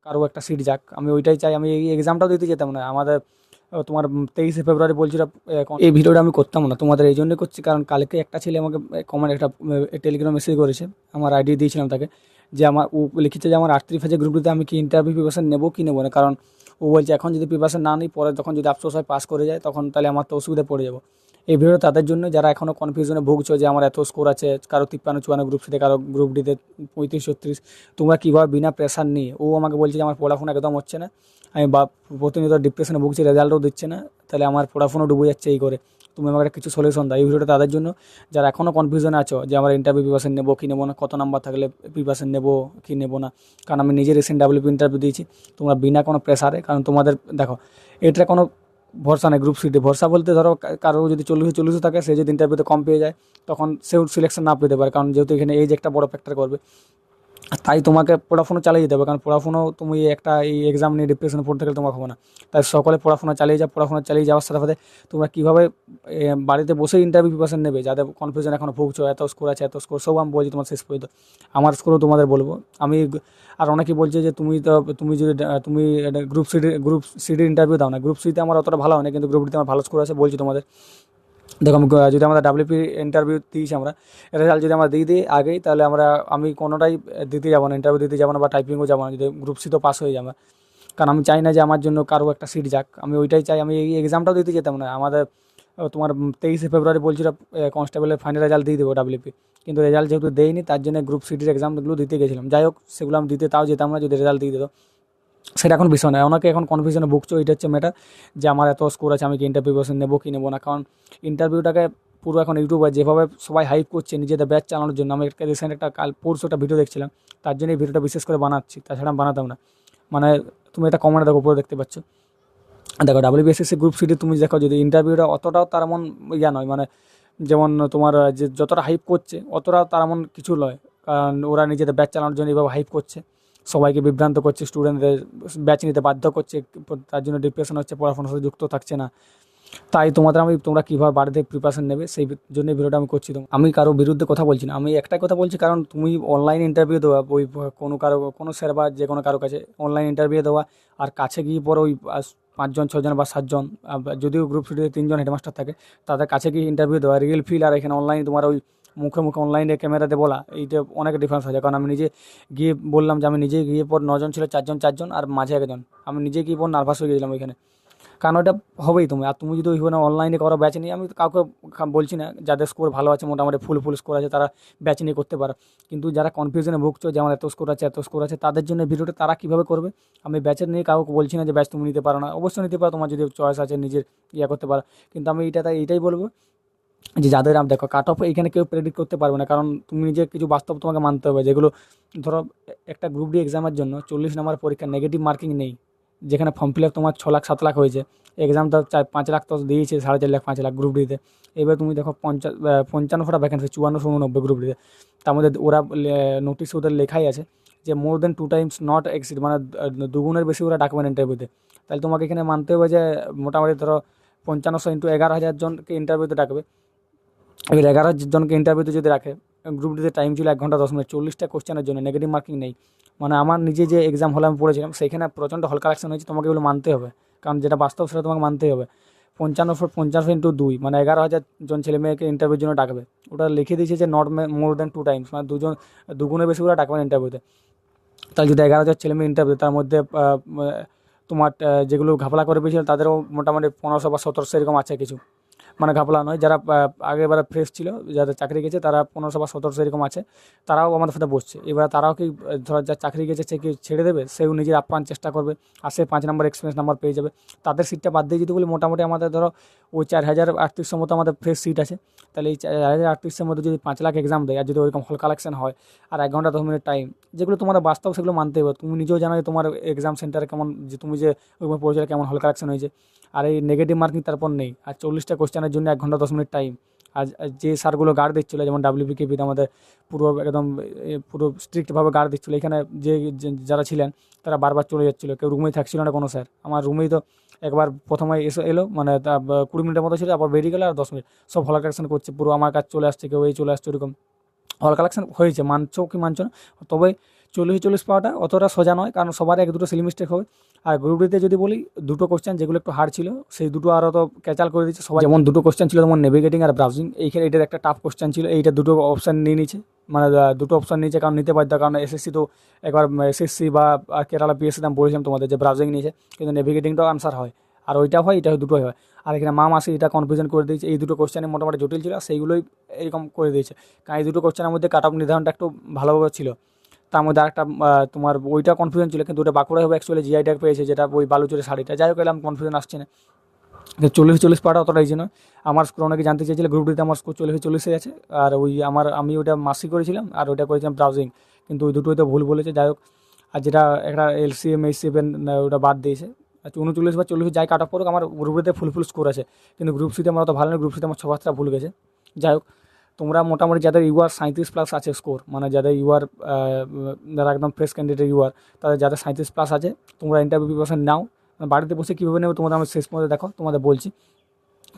কারো একটা সিট যাক, আমি ওইটাই চাই। আমি এই এক্সামটাও দিতে যেতাম না আমাদের তোমার 23শে ফেব্রুয়ারি বলছিল। এই ভিডিওটা আমি করতাম না তোমাদের, এই জন্যই করছি কারণ কালকে একটা ছেলে আমাকে কমেন্ট একটা টেলিগ্রাম মেসেজ করেছে, আমার আইডি দিয়েছিলাম তাকে, যে আমার ও লিখেছে যে আমার 38 ফেজের গ্রুপটিতে আমি কি ইন্টারভিউ প্রিপারেশন নেবো কি নেবো না, কারণ ও বলছে এখন যদি প্রিপারেশন না নিই পরে তখন যদি আফসোস হয় পাস করে যায় তখন তাহলে আমার তো অসুবিধায় পড়ে যাবো। এই ভিডিও তাদের জন্য যারা এখনও কনফিউশনে ভুগছো যে আমার এত স্কোর আছে, কারো 53 54 গ্রুপ সিতে, কারো গ্রুপ ডিতে 35 36, তোমরা কীভাবে বিনা প্রেশার নিয়ে, ও আমাকে বলছে যে আমার পড়াশোনা একদম হচ্ছে না, আমি বা প্রতিনিয়ত ডিপ্রেশনে ভুগছি, রেজাল্টও দিচ্ছে না, তাহলে আমার পড়াশোনা ডুবে যাচ্ছে এই করে, তুমি আমাকে কিছু সলিউশন দাও। এই ভিডিওটা তাদের জন্য যারা এখনও কনফিউশনে আছো যে আমার ইন্টারভিউ প্রিপারেশন নেবো কি নেবো না, কত নাম্বার থাকলে প্রিপারেশন নেবো কি নেবো না, কারণ আমি নিজে রিসেন্ট ডাব্লিউপি ইন্টারভিউ দিয়েছি। তোমরা বিনা কোনো প্রেসারে, কারণ তোমাদের দেখো এটা কোনো ভরসা নেই গ্রুপ সিটে, ভরসা বলতে ধরো কারো যদি 40 থাকে, সে যদি ইন্টারভিউতে কম পেয়ে যায় তখন সেও সিলেকশন না পেতে পারে, কারণ যেহেতু এখানে এই যে একটা বড় ফ্যাক্টর করবে। তাই তোমাকে পড়াশোনা চালিয়ে যেতে হবে, কারণ পড়াশুনো তুমি একটা এই এক্সাম নিয়ে ডিপ্রেশনে পড়তে গেলে তোমার হবে না। তাই সকলে পড়াশোনা চালিয়ে যাও, পড়াশোনা চালিয়ে যাওয়ার সাথে সাথে তোমরা কীভাবে বাড়িতে বসে ইন্টারভিউ প্রিপারেশন নেবে, যাদের কনফিউশন এখনও ভুগছো, এত স্কোর আছে এত স্কোর, সব আমি বলছি তোমার শেষ পর্যন্ত, আমার স্কোরও তোমাদের বলবো আমি। আর অনেকেই বলছে যে তুমি যদি তুমি গ্রুপ সিডির ইন্টারভিউ দাও না, গ্রুপ সিতে আমার অতটা ভালো হয় না, কিন্তু গ্রুপ ডিতে আমার ভালো স্কোর আছে, বলছি তোমাদের। দেখো আমি যদি আমরা ডাব্লিউপি ইন্টারভিউ দিয়েছি, আমরা রেজাল্ট যদি আমরা দিয়ে দিই আগেই, তাহলে আমি কোনোটাই দিতে যাবো না, ইন্টারভিউ দিতে যাবো না বা টাইপিংও যাবো না, যদি গ্রুপ সি তো পাস হয়ে যাবে। কারণ আমি চাই না যে আমার জন্য কারো একটা সিট যাক, আমি ওইটাই চাই। আমি এই এক্সামটাও দিতে যেতাম না আমাদের তোমার 23শে ফেব্রুয়ারি বলছিল কনস্টেবলের ফাইনাল রেজাল্ট দিয়ে দেবো ডাব্লিউপি, কিন্তু রেজাল্ট যেহেতু দেয়নি তার জন্য গ্রুপ সিটির এক্সামগুলো দিতে গেছিলাম। যাই হোক, সেগুলো আমি দিতে তাও যেতাম না যদি রেজাল্ট দিয়ে দিত, সেটা এখন বিষয় নয়। অনেকে এখন কনফিউশনে ভুগছো, এটা হচ্ছে ম্যাটার, যে আমার এত স্কোর আছে আমি কি ইন্টারভিউ প্রিপারেশন নেবো কি নেবো না। কারণ ইন্টারভিউটাকে পুরো এখন ইউটিউবে যেভাবে সবাই হাইপ করছে নিজেদের ব্যাচ চালানোর জন্য, আমি রিসেন্ট একটা পরশু একটা ভিডিও দেখছিলাম, তার জন্য এই ভিডিওটা বিশেষ করে বানাচ্ছি, তাছাড়া আমি বানাতাম না। মানে তুমি এটা কমেন্টে দেখো, উপরে দেখতে পাচ্ছ, দেখো ডাব্লিউবিএসএসসি গ্রুপ সিটি তুমি দেখো, যদি ইন্টারভিউটা অতটাও তার এমন ইয়া নয়, মানে যেমন তোমার যে যতটা হাইপ করছে অতটাও তার এমন কিছু নয়, কারণ ওরা নিজেদের ব্যাচ চালানোর জন্য এইভাবে হাইপ করছে, সবাইকে বিভ্রান্ত করছে, স্টুডেন্টদের ব্যাচ নিতে বাধ্য করছে, তার জন্য ডিপ্রেশন হচ্ছে, পড়াশোনার সাথে যুক্ত থাকছে না। তাই তোমরা কীভাবে বাড়িতে প্রিপারেশন নেবে সেই জন্য ভিডিওটা আমি করছি। আমি কারো বিরুদ্ধে কথা বলছি না, আমি একটাই কথা বলছি, কারণ তুমি অনলাইন ইন্টারভিউ দেওয়া, ওই কোনো স্যার বা যে কোনো কারো কাছে অনলাইন ইন্টারভিউ দেওয়া, আর কাছে গিয়ে পর ওই 5 জন 6 জন বা 7 জন, যদিও গ্রুপ সিটিতে 3 জন হেডমাস্টার থাকে, তাদের কাছে গিয়ে ইন্টারভিউ দেওয়া রিয়েল ফিল, আর এখানে অনলাইন তোমার ওই মুখে মুখে অনলাইনে ক্যামেরাতে বলা, এইটা অনেক ডিফারেন্স আছে। কারণ আমি নিজে গিয়ে বললাম যে আমি নিজে গিয়ে পর 9 জন ছিল, 4 জন আর মাঝে একজন, আমি নিজে গিয়ে পর নার্ভাস হয়ে গেছিলাম ওইখানে, কারণ ওটা হবেই। আর তুমি যদি ওইখানে অনলাইনে করো ব্যাচ নিয়ে, আমি কাউকে বলছি না, যাদের স্কোর ভালো আছে মোটামুটি ফুল স্কোর আছে তারা ব্যাচ নিয়ে করতে পারে, কিন্তু যারা কনফিউশনে ভুগছো যে আমার এত স্কোর আছে তাদের জন্য ভিডিওটা তারা কীভাবে করবে। আমি ব্যাচের নিয়ে কাউকে বলছি না যে ব্যাচ তুমি নিতে পারো না, অবশ্যই নিতে পারো, তোমার যদি চয়েস আছে নিজের করতে পারো, কিন্তু আমি এইটাই বলবো যে যাদের দেখো কাট অফ এইখানে কেউ প্রেডিক্ট করতে পারবে না, কারণ তুমি নিজে কিছু বাস্তব তোমাকে মানতে হবে, যেগুলো ধরো একটা গ্রুপ ডি এক্সামের জন্য 40 নম্বর পরীক্ষা নেগেটিভ মার্কিং নেই, যেখানে ফর্ম ফিল আপ তোমার 6 লাখ 7 লাখ হয়েছে, এক্সাম তো 5 লাখ তো দিয়েছে, 4.5 লাখ 5 লাখ গ্রুপ ডিতে। এবার তুমি দেখো 55টা ভ্যাকেন্সি, 54 89 গ্রুপ ডিতে, তার মধ্যে ওরা নোটিশ ওদের লেখাই আছে যে মোর দেন 2 টাইমস নট এক্সিড, মানে দুগুণের বেশি ওরা ডাকবেন ইন্টারভিউতে। তাহলে তোমাকে এখানে মানতে হবে যে মোটামুটি ধরো 5500 ইন্টু 11,000 জনকে ইন্টারভিউতে ডাকবে। এবার 11 জনকে ইন্টারভিউতে যদি রাখে, গ্রুপ ডিতে টাইম ছিল 1 ঘন্টা 10 মিনিট, 40টা কোশ্চেনের জন্য নেগেটিভ মার্কিং নেই, মানে আমার নিজে যে এক্সাম হলে আমি পড়েছিলাম সেখানে প্রচণ্ড হল কালেকশন হয়েছে, তোমাকে এগুলো মানতে হবে, কারণ যেটা বাস্তব সেটা তোমাকে মানতেই হবে। 55 ইন্টু 2 মানে 11,000 জন ছেলে মেয়েকে ইন্টারভিউর জন্য ডাকবে, ওটা লিখে দিয়েছে যে নট মোর দেন 2 টাইমস, মানে দুগুণের বেশি ওরা ডাকবেন ইন্টারভিউতে। তাহলে যদি 11,000 ছেলে মেয়ে ইন্টারভিউ, তার মধ্যে তোমার যেগুলো ঘাপলা করে পেয়েছিল তাদেরও মোটামুটি 1500 বা 1700 এরকম আছে কিছু, মানে ঘাপলা নয়, যারা আগেবারে ফ্রেশ ছিল, যাদের চাকরি গেছে তারা 1500 বা 1700 এরকম আছে, তারাও আমাদের সাথে বসছে। এবার তারাও কি ধরো যার চাকরি গেছে সে কি ছেড়ে দেবে, সেও নিজের আপ্রাণ চেষ্টা করবে, আর সে 5 নম্বর এক্সপিরিয়েন্স নাম্বার পেয়ে যাবে। তাদের সিটটা বাদ দিয়ে যদি বলি, মোটামুটি আমাদের ধরো ওই 4,3800 মতো আমাদের ফ্রেশ সিট আছে, তাহলে এই 4,3800 মধ্যে যদি 5 লাখ এক্সাম দেয়, আর যদি ওইরকম হল কালেকশন হয়, আর 1 ঘন্টা 10 মিনিট টাইম, যেগুলো তোমার বাস্তব সেগুলো মানতে হবে। তুমি নিজেও জানো যে তোমার এক্সাম সেন্টারে কেমন, যে তুমি যে ওইরকম পড়েছিলে কেমন হল কালেকশন হয়েছে, আর এই নেগেটিভ মার্কিং তারপর নেই, আর 40টা কোশ্চেনের জন্য 1 ঘন্টা 10 মিনিট টাইম। আর যে স্যারগুলো গার্ড দিচ্ছিলো, যেমন ডাব্লিউবিকেপিতে আমাদের পুরো একদম পুরো স্ট্রিক্টভাবে গার্ড দিচ্ছিলো, এখানে যারা ছিলেন তারা বারবার চলে যাচ্ছিলো, কেউ রুমেই থাকছিল না কোনো স্যার। আমার রুমেই তো একবার প্রথমে এলো, মানে 20 মিনিটের মতো ছিল, আবার বেরিয়ে গেলো, আর 10 মিনিট সব হল কালেকশন করছে, পুরো আমার কাছে চলে আসছে, কেউ এই চলে আসছে, ওরকম হল কালেকশন হয়েছে। মানছো কি মানছো না, তবে 40-40 পাওয়াটা অতটা সোজা নয়, কারণ সবার এক দুটো সিলি মিস্টেক হবে। আর গ্রুপ ডিতে যদি বলি, দুটো কোশ্চেন যেগুলো একটু হার্ড ছিল সেই দুটো আরও তো ক্যাচাল করে দিচ্ছে সবাই। যেমন দুটো কোশ্চেন ছিল তোমার নেভিগেটিং আর ব্রাউজিং, এইখানে এটার একটা টাফ কোশ্চেন ছিল, এইটা দুটো অপশান নিয়ে নিচ্ছে, মানে দুটো অপশান নিয়েছে, কারণ নিতে বাধ্য, কারণ এসএসসি তো একবার এসএসসি বা কেরালা পিএসসি আমি বলেছিলাম তোমাদের যে ব্রাউজিং নিয়েছে, কিন্তু নেভিগেটিংটাও আনসার হয়, আর ওইটা হয়, এটা দুটোই হয়। আর এখানে মাসি এটা কনফিউশন করে দিয়েছে, এই দুটো কোশ্চেনে মোটামুটি জটিল ছিল, সেইগুলোই এরকম করে দিয়েছে, কারণ এই দুটো কোশ্চেনের মধ্যে কাট অফ নির্ধারণটা একটু ভালোভাবে ছিল। তার মধ্যে আরেকটা তোমার ওইটা কনফিউশন ছিল, কিন্তু ওটা বাঁকুড়া হবে অ্যাকচুয়ালি জিআই ট্যাগ পেয়েছে, যেটা ওই বালুচুরের শাড়িটা, যাই হোক এলাম কনফিউশন আসছে না। 40-40 পাওয়াটা অতটা ইজি নয়। আমার স্কোর অনেকে জানতে চেয়েছিল, গ্রুপ ডিতে আমার স্কোর 40-40 আছে, আর ওই আমি ওটা মাসি করেছিলাম আর ওটা করেছিলাম ব্রাউজিং, কিন্তু ওই দুটোই তো ভুল বলেছে, যাই হোক। আর যেটা একটা এলসিএম এইচসিএম ওটা বাদ দিয়েছে। আচ্ছা 39 বা 40 যাই কাট অফ পড়ুক, আমার গ্রুপ ডিতে ফুল স্কোর আছে, কিন্তু গ্রুপ সিতে আমার অত ভালো নেই, গ্রুপ সিতে আমার 6-7টা ভুল গেছে। যাই হোক, তোমরা মোটামুটি যাদের ইউআর 37+ আছে স্কোর, মানে যাদের ইউআর যারা একদম ফ্রেশ ক্যান্ডিডেট ইউআর, তাদের যাদের 37+ আছে, তোমরা ইন্টারভিউ প্রিপারেশন নাও। বাড়িতে বসে কীভাবে নেবে তোমাদের আমার শেষ পর্যন্ত দেখো, তোমাদের বলছি,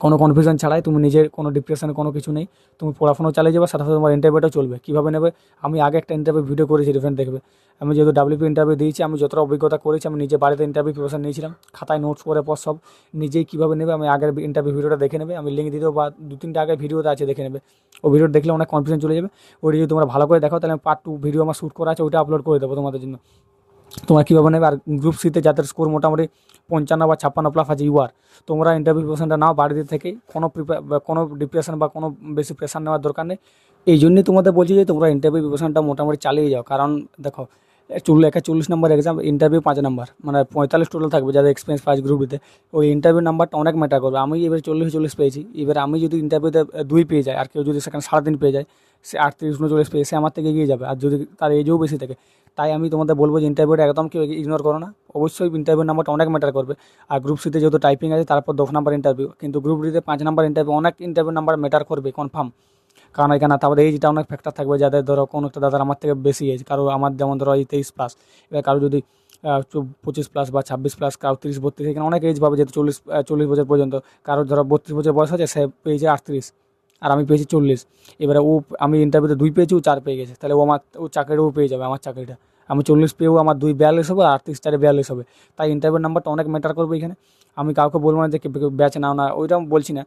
কোনো কনফিউশন ছাড়াই, তুমি নিজের কোনো ডিপ্রেশনে কোনো কিছু নেই, তুমি পড়াশোনা চালিয়ে যাবে, সাথে সাথে তোমার ইন্টারভিউটাও চলবে। কীভাবে নেবে, আমি আগে একটা ইন্টারভিউ ভিডিও করেছি, রিফারেন্স দেখবে। আমি যেহেতু ডাব্লিউপি ইন্টারভিউ দিয়েছি, আমি যতটা অভিজ্ঞতা করেছি, আমি নিজে বাড়িতে ইন্টারভিউ প্রিপারেশন নিয়েছিলাম, খাতায় নোটস করে পর সব নিজেই কীভাবে নেবে, আমি আগের ইন্টারভিউ ভিডিওটা দেখে নেবে, আমি লিঙ্ক দিয়ে দেবো, বা 2-3টা আগে ভিডিওতে আছে, দেখে নেবে। ও ভিডিও দেখলে অনেক কনফিউশন চলে যাবে। ওইটা যদি তোমরা ভালো করে দেখো, তাহলে আমি পার্ট 2 ভিডিও আমার শ্যুট করা আছে, ওইটা আপলোড করে দেবো তোমাদের জন্য। তোমরা কীভাবে নেবে। আর গ্রুপ সিতে যাদের স্কোর মোটামুটি 55 বা 56+ আছে ইউআর, তোমরা ইন্টারভিউ প্রিপারেশনটা নাও বাড়িতে থেকেই, কোনো ডিপ্রেশন বা কোনো বেশি প্রেশার নেওয়ার দরকার নেই। এই জন্যই তোমাদের বলছি যে তোমরা ইন্টারভিউ প্রিপারেশনটা মোটামুটি চালিয়ে যাও, কারণ দেখো 41 নম্বর এক্সাম, ইন্টারভিউ 5 নম্বর, মানে 45 টোটাল থাকবে যাদের এক্সপিরিয়েন্স পাঁচ গ্রুপ দিতে। ওই ইন্টারভিউ নাম্বারটা অনেক ম্যাটার করবে। আমি এবার 40 পেয়েছি, এবার আমি যদি ইন্টারভিউতে 2 পেয়ে যাই, আর কেউ যদি সেখানে 3.5 পেয়ে যায়, সে 38-39 পেয়ে, সে আমার থেকে এগিয়ে যাবে, আর যদি তার এজও বেশি থাকে। তাই আমি তোমাদের বলবো যে ইন্টারভিউটা একদম কেউ ইগনোর করো না, অবশ্যই ইন্টারভিউ নাম্বারটা অনেক ম্যাটার করবে। আর গ্রুপ সিতে যেহেতু টাইপিং আছে, তারপর 10 নম্বর ইন্টারভিউ, কিন্তু গ্রুপ ডিতে 5 নম্বর ইন্টারভিউ, অনেক ইন্টারভিউ নাম্বার ম্যাটার করবে কনফার্ম। কারণ এখানে তারপরে এইজটা অনেক ফ্যাক্টর থাকবে, যাদের ধরো কোনো একটা দাদার আমার থেকে বেশি এজ, কারো আমার যেমন ধরো এই 23+, এবার কারো যদি 25+ বা 26+, কারো 30-32, এখানে অনেক এজ পাবে, যেহেতু 40 বছর পর্যন্ত। কারো ধরো 32 বছর বয়স আছে, সে পেয়েছে 38, আর আমি পেয়েছি 40। এবারে আমি ইন্টারভিউতে 2 পেয়েছি, ও 4 পেয়ে গেছে, তাহলে ও চাকরিটাও পেয়ে যাবে, আমার চাকরিটা। আমি 40 পেয়েও আমার 2 42 হবে, আর 38 4 42 হবে। তাই ইন্টারভিউ নাম্বারটা অনেক ম্যাটার করবে এখানে। আমি কাউকে বলবো না যে ব্যাচ নাও না, ওইটা বলছি না,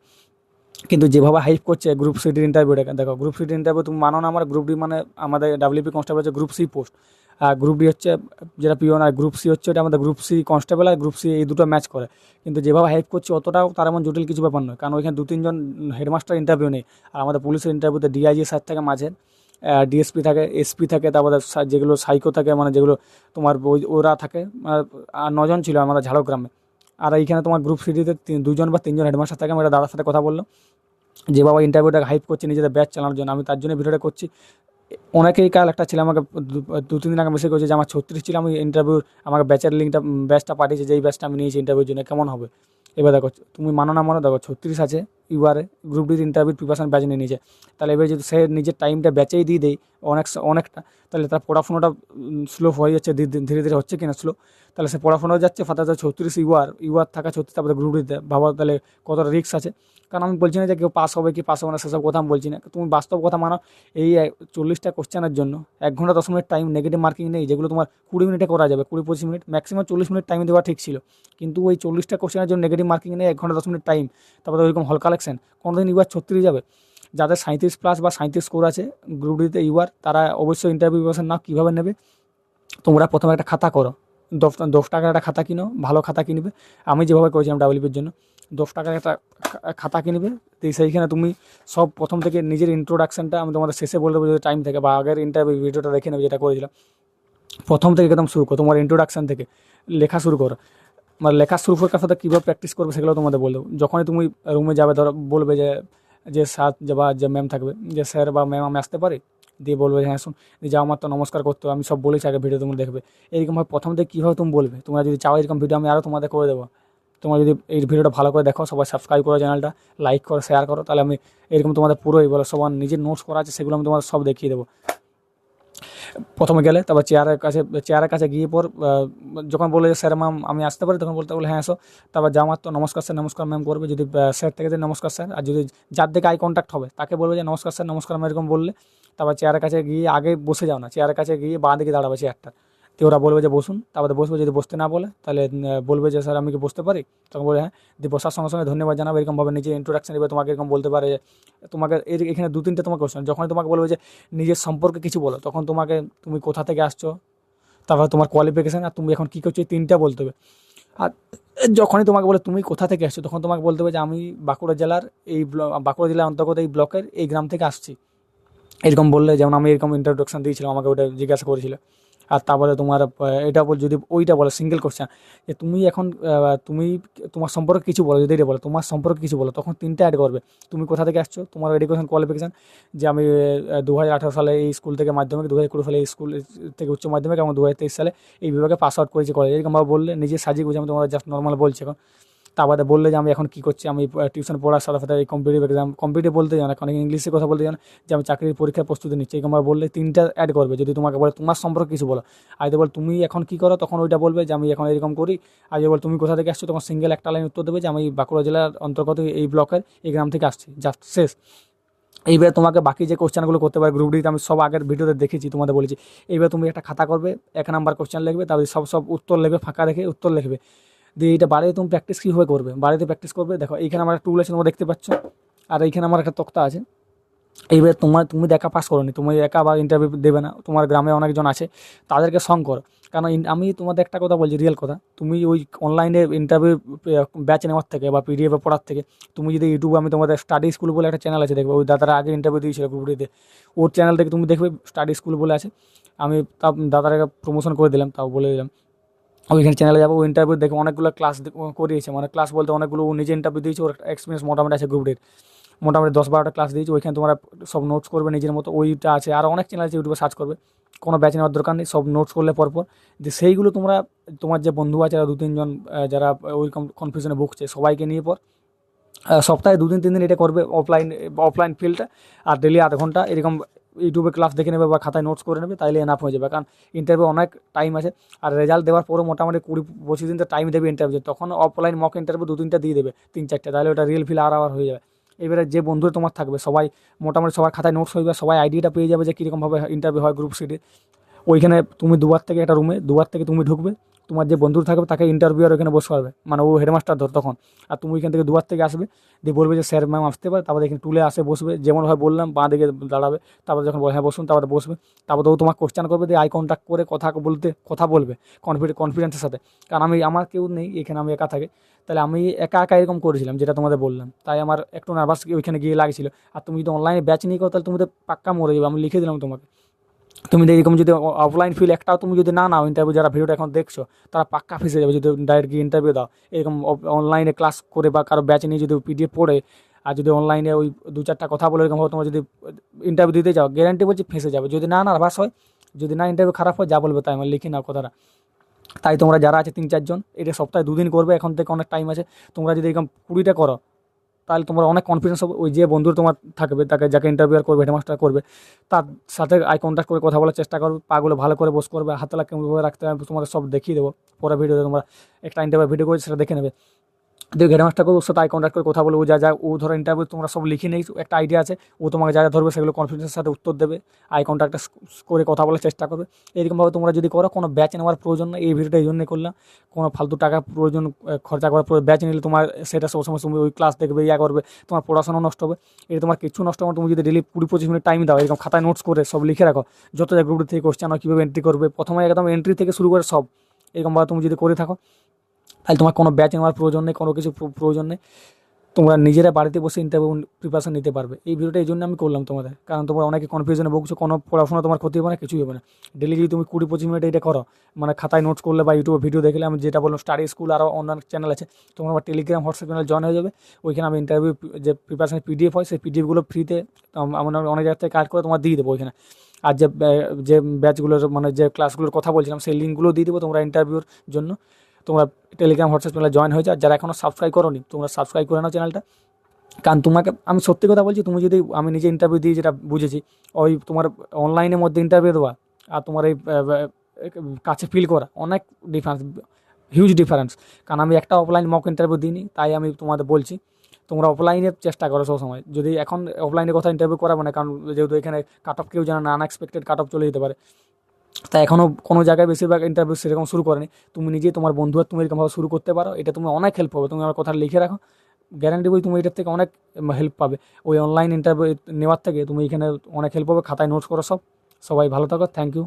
কিন্তু যেভাবে হাইপ করছে গ্রুপ সিটির ইন্টারভিউটা, দেখো গ্রুপ সিটির ইন্টারভিউ তুমি মানো না, আমার গ্রুপ ডি মানে আমাদের ডাব্লিউপি কনস্টেবল হচ্ছে গ্রুপ সি পোস্ট, আর গ্রুপ ডি হচ্ছে যেটা পিওন, আর গ্রুপ সি হচ্ছে এটা আমাদের গ্রুপ সি কনস্টেবল, আর গ্রুপ সি এই দুটো ম্যাচ করে। কিন্তু যেভাবে হাইপ করছে অতটাও তার এমন জটিল কিছু ব্যাপার নয়, কারণ ওইখানে 2-3 জন হেডমাস্টার ইন্টারভিউ নেই। আর আমাদের পুলিশের ইন্টারভিউতে ডিআইজি স্যার থাকে মাঝে, ডিএসপি থাকে, এসপি থাকে, তারপরে যেগুলো সাইকো থাকে, মানে যেগুলো তোমার ওরা থাকে, আর 9 জন ছিল আমাদের ঝাড়গ্রামে। আর এইখানে তোমার গ্রুপ সিটিতে 2 জন বা 3 জন হেডমাস্টার থাকে। আমি একটা দাদার সাথে কথা বললাম, যে বাবা ইন্টারভিউটা হাইপ করছে নিজেদের ব্যাচ চালানোর জন্য, আমি তার জন্য ভিডিওটা করছি। অনেকেই কাল একটা ছিল আমাকে 2-3 দিন আগে মেসেজ করেছে যে আমার 36 ছিল, আমি ইন্টারভিউ আমাকে ব্যাচটা পাঠিয়েছে, যেই ব্যাচটা আমি নিয়েছি ইন্টারভিউর জন্য, কেমন হবে। এবার দেখো তুমি মানো না মানো, দেখো 36 আছে ইউআরে, গ্রুপ ডির ইন্টারভিউ প্রিপারেশন ব্যাচ নিয়ে নিয়েছে। তাহলে এবার যদি সে নিজের টাইমটা ব্যাচেই দিয়ে দেয় অনেকটা, তাহলে তার পড়াশোনাটা স্লো হয়ে যাচ্ছে, ধীরে ধীরে হচ্ছে কিনা স্লো, তাহলে সে পড়াশোনাও যাচ্ছে, ফাটা 36 ইউআর থাকা 36, তারপরে গ্রুপ ডিতে ভাবা তাহলে কতটা রিস্ক আছে। কারণ আমি বলছি না যে কেউ পাস হবে কি পাস হবে না, সেসব কথা আমি বলছি না, তুমি বাস্তব কথা মানো। এই 40টা কোশ্চেনের জন্য 1 ঘন্টা 10 মিনিট টাইম নেগেটিভ মার্কিং নেই, যেগুলো তোমার 20 মিনিটে করা যাবে, 20-25 মিনিট, ম্যাক্সিমাম 40 মিনিট টাইম দেওয়া ঠিক ছিল। কিন্তু ওই 40টা কোশ্চেনের জন্য নেগেটিভ মার্কিং নেই, 1 ঘন্টা 10 মিনিট টাইম, তারপরে ওইরকম হল কালেকশন, কোনোদিন ইউআর 36 যাবে। যাদের 37+ বা 37 স্কোর আছে গ্রুপ ডিতে ইউআর, তারা অবশ্যই ইন্টারভিউ প্রিপারেশন নাও। কীভাবে নেবে, তোমরা প্রথমে একটা খাতা করো, 10 টাকার একটা খাতা কিনো, ভালো খাতা কিনবে। আমি যেভাবে করেছিলাম ডাব্লিউপির জন্য, 10 টাকার একটা খাতা কিনবে, তো সেইখানে তুমি সব প্রথম থেকে নিজের ইন্ট্রোডাকশানটা আমি তোমাদের শেষে বলে দেবো, যদি টাইম থেকে, বা আগের ইন্টারভিউ ভিডিওটা দেখে নেবে যেটা করেছিলাম। প্রথম থেকে একদম শুরু করো, তোমার ইন্ট্রোডাকশান থেকে লেখা শুরু করো, মানে লেখা শুরু করার সাথে কীভাবে প্র্যাকটিস করবে সেগুলো তোমাদের বলবো। যখনই তুমি রুমে যাবে, ধরো বলবে যে স্যার বা যে ম্যাম থাকবে, যে স্যার বা ম্যাম আমি আসতে পারি, দিয়ে বলবে হ্যাঁ শুন, যে আমার তো নমস্কার করতে হবে, আমি সব বলেছি আগে ভিডিও তুমি দেখবে। এইরকমভাবে প্রথম থেকে কীভাবে তুমি বলবে, তোমরা যদি চাও এরকম ভিডিও আমি আরও তোমাদের করে দেবো। তোমরা যদি এই ভিডিওটা ভালো করে দেখো, সবাই সাবস্ক্রাইব করো চ্যানেলটা, লাইক করো, শেয়ার করো, তাহলে আমি এরকম তোমাদের পুরোই বলো সবার নিজের নোটস করা আছে, সেগুলো আমি তোমাদের সব দেখিয়ে দেবো। প্রথমে গেলে তারপর চেয়ারের কাছে গিয়ে পর যখন বলে যে স্যার ম্যাম আমি আসতে পারি, তখন বলতে বলে হ্যাঁ এসো। তারপর যাওয়ার তো নমস্কার স্যার, নমস্কার ম্যাম করবে, যদি স্যার থেকে নমস্কার স্যার, আর যদি যার দিকে আই কন্ট্যাক্ট হবে তাকে বলবে যে নমস্কার স্যার, নমস্কার ম্যাম, এরকম বললে তারপর চেয়ারের কাছে গিয়ে আগে বসে যাও না, চেয়ারের কাছে গিয়ে বাঁ দিকে দাঁড়াবে চেয়ারটা, তো ওরা বলবে যে বসুন, তারপরে বসবে, যদি বসতে না বলে তাহলে বলবে যে স্যার আমি কি বসতে পারি, তখন বলে হ্যাঁ, দিয়ে বসার সঙ্গে সঙ্গে ধন্যবাদ জানাবে, এরকমভাবে নিজে ইন্ট্রোডাকশন দেবে, তোমাকে এরকম বলতে পারে যে তোমাকে এখানে 2-3টে তোমার কোশ্চেন, যখনই তোমাকে বলবে যে নিজের সম্পর্কে কিছু বলো, তখন তোমাকে তুমি কোথা থেকে আসছো, তারপর তোমার কোয়ালিফিকেশান, আর তুমি এখন কী করছো, এই 3টা বলতে হবে। আর যখনই তোমাকে বলে তুমি কোথা থেকে আসছো, তখন তোমাকে বলতে হবে যে আমি বাঁকুড়া জেলার বাঁকুড়া জেলার অন্তর্গত এই ব্লকের এই গ্রাম থেকে আসছি, এরকম বললে, যেমন আমি এরকম ইন্ট্রোডাকশন দিয়েছিলাম, আমাকে ওটা জিজ্ঞাসা করেছিল। আর তারপরে তোমার এটা যদি ওইটা বলে সিঙ্গেল কোশ্চেন, যে তুমি এখন তুমি তোমার সম্পর্কে কিছু বলো, যদি এটা বলো তোমার সম্পর্কে কিছু বলো, তখন 3টা অ্যাড করবে, তুমি কোথা থেকে আসছো, তোমার এডুকেশন কোয়ালিফিকেশান, যে আমি 2018 সালে এই স্কুল থেকে মাধ্যমিক, 2020 সালে এই স্কুল থেকে উচ্চ মাধ্যমিক, এবং 2023 সালে এই বিভাগে পাস আউট করেছি কলেজ, এরকমভাবে বললে নিজে সাজিয়ে গুছিয়ে, আমি তোমাদের জাস্ট নর্মাল বলছি এখন। তারপরে বললে যে আমি এখন কী করছি, আমি টিউশন পড়ার সাথে সাথে এই কম্পিটিটিভ এক্সাম, কম্পিটিটিভ বলতে জানো, অনেক ইংলিশে কথা বলতে জানো, যে আমি চাকরির পরীক্ষার প্রস্তুতি নিচ্ছি, এরকমভাবে বললে 3টা অ্যাড করবে। যদি তোমাকে বলে তোমার সম্পর্কে কিছু বলো, আর যদি বল তুমি এখন কী করো, তখন ওইটা বলবে যে আমি এখন এরকম করি। আর যদি বল তুমি কোথা থেকে আসছো, তখন সিঙ্গেল একটা লাইন উত্তর দেবে যে আমি বাঁকুড়া জেলার অন্তর্গত এই ব্লকের এই গ্রাম থেকে আসছি, জাস্ট শেষ। এইবার তোমাকে বাকি যে কোশ্চেনগুলো করতে পারে গ্রুপ ডিতে, আমি সব আগের ভিডিওতে দেখেছি, তোমাদের বলেছি। এইবার তুমি একটা খাতা করবে, 1 নাম্বার কোশ্চেন লিখবে, তারপরে সব উত্তর লিখবে, ফাঁকা রেখে উত্তর লিখবে। দিয়ে এইটা বাড়িতে তুমি প্র্যাকটিস কীভাবে করবে, বাড়িতে প্র্যাকটিস করবে। দেখো এইখানে আমার একটা টুল আছে, তোমরা দেখতে পাচ্ছ, আর এইখানে আমার একটা তক্তা আছে। এইবার তুমি একা পাস করোনি, তুমি একা বা ইন্টারভিউ দেবে না, তোমার গ্রামে অনেকজন আছে, তাদেরকে সঙ্গ করো। কারণ আমি তোমাদের একটা কথা বলছি, রিয়েল কথা, তুমি ওই অনলাইনে ইন্টারভিউ ব্যাচ নেওয়ার থেকে বা পিডিএফে পড়ার থেকে, তুমি যদি ইউটিউবে, আমি তোমাদের স্টাডি স্কুল বলে একটা চ্যানেল আছে, দেখবে ওই দাদারা আগে ইন্টারভিউ দিয়েছিল গ্রুপটিতে, ওর চ্যানেল থেকে তুমি দেখবে স্টাডি স্কুল বলে আছে। আমি তা দাদারাকে প্রমোশন করে দিলাম, তাও বলে দিলাম, ওইখানে চ্যানেলে যাবো, ও ইন্টারভিউ দেখে অনেকগুলো ক্লাস করিয়েছে, মানে ক্লাস বলতে অনেকগুলো ও নিজে ইন্টারভিউ দিয়েছে, ওর এক্সপিরিয়েন্স মোটামুটি আছে গ্রুপটির, মোটামুটি 10-12টা ক্লাস দিয়েছি। ওইখানে তোমরা সব নোটস করবে নিজের মতো, ওইটা আছে। আর অনেক চ্যানেল আছে, ইউটিউবে সার্চ করবে, কোনো ব্যাচ নেওয়ার দরকার নেই, সব নোটস করলে পরপর, যে সেইগুলো তোমরা তোমার যে বন্ধু আছে, যারা 2-3 জন যারা ওইরকম কনফিউশনে ভুগছে, সবাইকে নিয়ে পর সপ্তাহে 2-3 দিন এটা করবে, অফলাইন ফিল্ডটা, আর ডেলি আধ ঘন্টা এরকম ইউটিউবে ক্লাস দেখে নেবে বা খাতায় নোটস করে নেবে, তাইলে এনাফ হয়ে যাবে। কারণ ইন্টারভিউ অনেক টাইম আছে, আর রেজাল্ট দেওয়ার পরও মোটামুটি 20-25 দিন তো টাইম দেবে ইন্টারভিউ, তখন অফলাইন মক ইন্টারভিউ 2-3টা দিয়ে দেবে, 3-4টা, তাহলে ওটা রিয়েল ফিল আর হয়ে যাবে। এবারে যে বন্ধু তোমার থাকবে, সবাই মোটামুটি সবার খাতায় নোটস হয়ে যাবে, সবাই আইডিয়াটা পেয়ে যাবে যে কীরকমভাবে ইন্টারভিউ হয় গ্রুপ সিটি। ওইখানে তুমি দুবার থেকে একটা রুমে দুবার থেকে তুমি ঢুকবে, তোমার যে বন্ধু থাকবে তাকে ইন্টারভিউ আর ওখানে বসে পারবে, মানে ও হেডমাস্টার ধর তখন, আর তুমি ওইখান থেকে দুবার থেকে আসবে, দিয়ে বলবে যে স্যার ম্যাম আসতে পারে, তারপরে এখানে টুলে আসে বসবে, যেমনভাবে বললাম বাঁ দিকে দাঁড়াবে, তারপরে যখন হ্যাঁ বসুন, তারপরে বসবে, তারপরে ও তোমাকে কোশ্চেন করবে, দিয়ে আই কন্ট্যাক্ট করে কথা বলবে কনফিডেন্সের সাথে। কারণ আমার কেউ নেই এখানে, আমি একা থাকি, তাহলে আমি একা একা এরকম করেছিলাম, যেটা তোমাদের বললাম, তাই আমার একটু নার্ভাস ওইখানে গিয়ে লাগছিল। আর তুমি যদি অনলাইনে ব্যাচ নিয়ে করো, তাহলে তুমি তো পাক্কা মরে যাবে, আমি লিখে দিলাম তোমাকে। তুমি এরকম যদি অফলাইন ফিল একটাও তুমি যদি না নাও ইন্টারভিউ, যারা ভিডিওটা এখন দেখছো তারা পাক্কা ফেসে যাবে, যদি ডাইরেক্ট গিয়ে ইন্টারভিউ দাও, এরকম অনলাইনে ক্লাস করে বা কারো ব্যাচ নিয়ে যদি পিডিএফ পড়ে, আর যদি অনলাইনে ওই 2-4টা কথা বলে এরকমভাবে তোমার যদি ইন্টারভিউ দিতে যাও, গ্যারান্টি বলছি ফেসে যাবে। যদি না নার্ভাস হয়, যদি না ইন্টারভিউ খারাপ হয়, যা বলবে তাই, আমার লিখে নাও কথাটা। তাই তোমরা যারা আছে 3-4 জন, এটা সপ্তাহে 2 দিন করবে, এখন থেকে অনেক টাইম আছে। তোমরা যদি এরকম 20টা করো, তাহলে তোমার অনেক কনফিডেন্স হবে। ওই যে বন্ধু তোমার থাকবে, তাকে যাকে ইন্টারভিউ করবে, হেডমাস্টার করবে, তার সাথে আই কন্ট্যাক্ট করে কথা বলার চেষ্টা করবে, পাগুলো ভালো করে বস করবে, হাতলা কেমনভাবে রাখতে হবে তোমাদের সব দেখিয়ে দেবো। পরে ভিডিওতে তোমরা একটা ইন্টারভিউ ভিডিও করে সেটা দেখে নেবে। দিয়ে হেডমাস্টার করে ওর সাথে আই কন্ট্যাক্ট করে কথা বলে, ও ও ধরো ইন্টারভিউ তোমরা সব লিখে নেই, একটা আইডিয়া আছে, ও তোমাকে যা ধরবে সেগুলো কনফিডেন্সের সাথে উত্তর দেবে, আই কন্ট্যাক্টটা করে কথা বলার চেষ্টা করবে। এরকমভাবে তোমরা যদি করো, কোনো ব্যাচ নেওয়ার প্রয়োজন নেই। এই ভিডিওটা এই জন্যই করলাম, কোনো ফালতু টাকা প্রয়োজন খরচা করার ব্যাচ নিলে তোমার সেটা সবসময় তুমি ওই ক্লাস দেখবে, করবে, তোমার পড়াশোনা নষ্ট হবে। এটা তোমার কিছু নষ্ট হবে। তুমি যদি ডেলি 20-25 মিনিট টাইম দাও, এরকম খাতায় নোটস করে সব লিখে রাখো, যত যা গ্রুপ থেকে কোশ্চেন হয়, কীভাবে এন্ট্রি করবে, প্রথমে একদম এন্ট্রি থেকে শুরু করে সব এরকমভাবে তুমি যদি করে থাকো, তাহলে তোমার কোনো ব্যাচ নেওয়ার প্রয়োজন নেই, কোনো কিছু প্রয়োজন নেই। তোমরা নিজেরা বাড়িতে বসে ইন্টারভিউ প্রিপারেশন নিতে পারবে। এই ভিডিওটা এই জন্য আমি করলাম তোমাদের, কারণ তোমরা অনেকে কনফিউশনে ভুগছো, কোনো পড়াশোনা তোমার ক্ষতি হবে না, কিছুই হবে না। ডেলি যদি তুমি 20-25 মিনিট এটা করো, মানে খাতায় নোটস করলে বা ইউটিউবে ভিডিও দেখলে, আমি যেটা বললাম স্টাডি স্কুল আরও অন্যান্য চ্যানেল আছে, তোমরা আমার টেলিগ্রাম হোয়াটসঅ্যাপ চ্যানেল জয়েন হয়ে যাবে। ওইখানে আমি ইন্টারভিউ যে প্রিপারেশনের পিডিএফ হয়, সেই পিডিএফগুলো ফ্রিতে আমরা অনেক জায়গা থেকে কাট করে তোমার দিয়ে দেবো ওইখানে। আর যে ব্যাচগুলোর মানে যে ক্লাসগুলোর কথা বলছিলাম, সেই লিঙ্কগুলো দিয়ে দেবো তোমরা ইন্টারভিউর জন্য। তোমরা টেলিগ্রাম হোয়াটসঅ্যাপ চ্যানেলে জয়েন হয়ে যাও। যারা এখনও সাবস্ক্রাইব করোনি, তোমরা সাবস্ক্রাইব করে নাও চ্যানেলটা। কারণ তোমাকে আমি সত্যি কথা বলছি, তুমি যদি, আমি নিজে ইন্টারভিউ দিয়ে যেটা বুঝেছি, ওই তোমার অনলাইনের মধ্যে ইন্টারভিউ দেওয়া আর তোমার এই কাছে ফিল করা অনেক ডিফারেন্স, হিউজ ডিফারেন্স। কারণ আমি একটা অফলাইন মক ইন্টারভিউ দিইনি, তাই আমি তোমাদের বলছি। তোমরা অফলাইনে চেষ্টা করো সবসময়। যদি এখন অফলাইনে কথা ইন্টারভিউ করাবো না, কারণ যেহেতু এখানে কাট অফ কেউ জানে না, আনএক্সপেক্টেড কাট অফ চলে যেতে পারে। তাই এখনও কোনো জায়গায় বেশিরভাগ ইন্টারভিউ সেরকম শুরু করেনি। তুমি নিজেই তোমার বন্ধু আর তুমি এরকমভাবে শুরু করতে পারো, এটা তুমি অনেক হেল্প হবে। তুমি আমার কথা লিখে রাখো, গ্যারান্টি বই তুমি এটার থেকে অনেক হেল্প পাবে। ওই অনলাইন ইন্টারভিউ নেওয়ার থেকে তুমি এখানে অনেক হেল্প হবে। খাতায় নোটস করো সব। সবাই ভালো থাকো, থ্যাংক ইউ।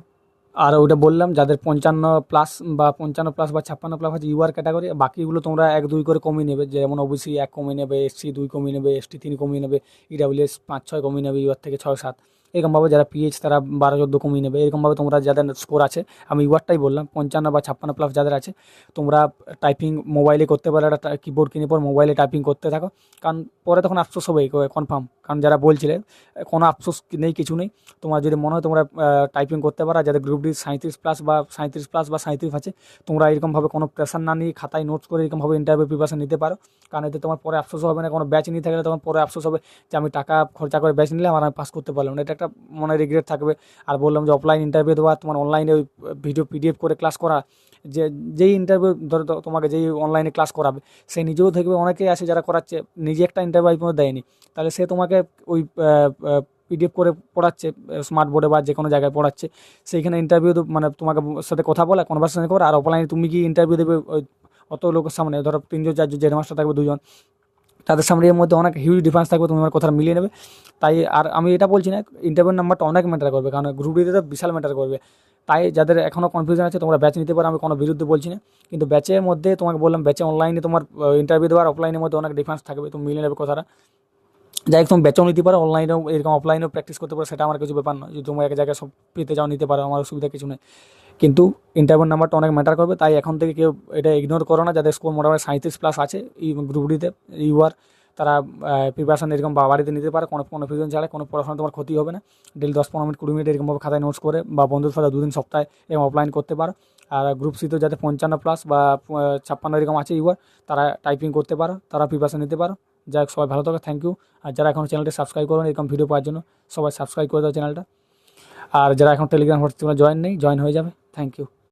আর ওইটা বললাম, যাদের 55+ বা 55+ বা 56+ আছে ইউআর ক্যাটাগরি, বাকিগুলো তোমরা 1-2 করে কমিয়ে নেবে। যেমন ওবিসি 1 কমিয়ে নেবে, এসসি 2 কমিয়ে নেবে, এসটি 3 কমিয়ে নেবে, ইডাব্লিউএস 5-6 কমিয়ে নেবে, ইউআর থেকে 6-7, এরকমভাবে যারা পিএইচ তারা 12-14 কমিয়ে নেবে। এরকমভাবে তোমরা যাদের স্কোর আছে, আমি ইউআরটাই বললাম, 55 বা 56+ যাদের আছে, তোমরা টাইপিং মোবাইলে করতে পারো, একটা কিবোর্ড কিনে পর মোবাইলে টাইপিং করতে থাকো। কারণ পরে তখন আফসোস হবে কনফার্ম। কারণ যারা বলছিলে, কোনো আফসোস নেই, কিছু নেই। তোমার যদি মনে হয় তোমরা টাইপিং করতে পারো, যাদের গ্রুপ ডি 37+ বা 37+ আছে, তোমরা এরকমভাবে কোনো প্রেশার না নিয়ে খাতায় নোটস করে এরকমভাবে ইন্টারভিউ প্রিপারেশন নিতে পারো। কারণ এতে তোমার পরে আফসোস হবে না। কোনো ব্যাচ নিয়ে থাকলে তখন পরে আফসোস হবে যে আমি টাকা খরচা করে ব্যাচ নিলাম আর আমি পাস করতে পারলাম না, এটা একটা মনে রিগ্রেট থাকবে। আর বললাম যে অফলাইন ইন্টারভিউ দেওয়া, তোমার অনলাইনে ওই ভিডিও পিডিএফ করে ক্লাস করা, যে যেই ইন্টারভিউ ধরো তোমাকে যেই অনলাইনে ক্লাস করাবে, সে নিজেও দেখবে। অনেকেই আছে যারা করাচ্ছে, নিজে একটা ইন্টারভিউ পর্যন্ত দেয়নি, তাহলে সে তোমাকে ওই পিডিএফ করে পড়াচ্ছে, স্মার্ট বোর্ডে বা যে কোনো জায়গায় পড়াচ্ছে। সেইখানে ইন্টারভিউ মানে তোমাকে সাথে কথা বলা, কনভারসেশন করে। আর অফলাইনে তুমি কি ইন্টারভিউ দেবে ওই অত লোকের সামনে, ধরো 3-4 জেড মাস্টার থাকবে 2 জন, তাদের সামনে এর মধ্যে অনেক হিউজ ডিফারেন্স থাকবে, তুমি আমার কথা মিলিয়ে নেবে। তাই আর আমি এটা বলছি না, ইন্টারভিউ নাম্বারটা অনেক ম্যাটার করবে, কারণ গ্রুপ ডিতে তো বিশাল ম্যাটার করবে। তাই যাদের এখনও কনফিউশন আছে, তোমরা ব্যাচ নিতে পারো, আমি কোনো বিরুদ্ধে বলছি না। কিন্তু ব্যাচের মধ্যে তোমাকে বললাম, ব্যাচে অনলাইনে তোমার ইন্টারভিউ দেওয়ার অফলাইনের মধ্যে অনেক ডিফারেন্স থাকবে, তুমি মিলিয়ে নেবে কথাটা। যাই হোক, তুমি ব্যাচও নিতে পারো, অনলাইনেও এরকম অফলাইনেও প্র্যাকটিস করতে পারো, সেটা আমার কিছু ব্যাপার নয়। যদি তুমি এক জায়গায় সব পেতে যাও, নিতে পারো, আমার অসুবিধা কিছু নেই। কিন্তু ইন্টারভিউ নাম্বারটা অনেক ম্যাটার করবে। তাই এখন থেকে কেউ এটা ইগনোর করো না, যাদের স্কোর মোটামুটি 37+ আছে এই গ্রুপ ডিতে ইউআর, তারা প্রিপারেশন এরকম বাড়িতে নিতে পারে, কোনো কনফিউশন ছাড়া। কোনো পড়াশোনা তোমার ক্ষতি হবে না। ডেলি 10-15 মিনিট 20 মিনিট এরকমভাবে খাতায় নোটস করে বা বন্ধুর সাথে 2 দিন সপ্তাহে এরকম অফলাইন করতে পারো। আর গ্রুপ সিতেও যাতে 55+ বা 56 এরকম আছে ইউআর, তারা টাইপিং করতে পারো, তারা প্রিপারেশন নিতে পারো। যাই হোক, সবাই ভালো থাকো, থ্যাংক ইউ। আর যারা এখন চ্যানেলটি সাবস্ক্রাইব করবেন এরকম ভিডিও পাওয়ার জন্য, সবাই সাবস্ক্রাইব করে দাও চ্যানেলটা। আর যারা এখন টেলিগ্রাম হোয়াটসঅ্যাপে জয়েন নেই, জয়েন হয়ে যাবে। Thank you.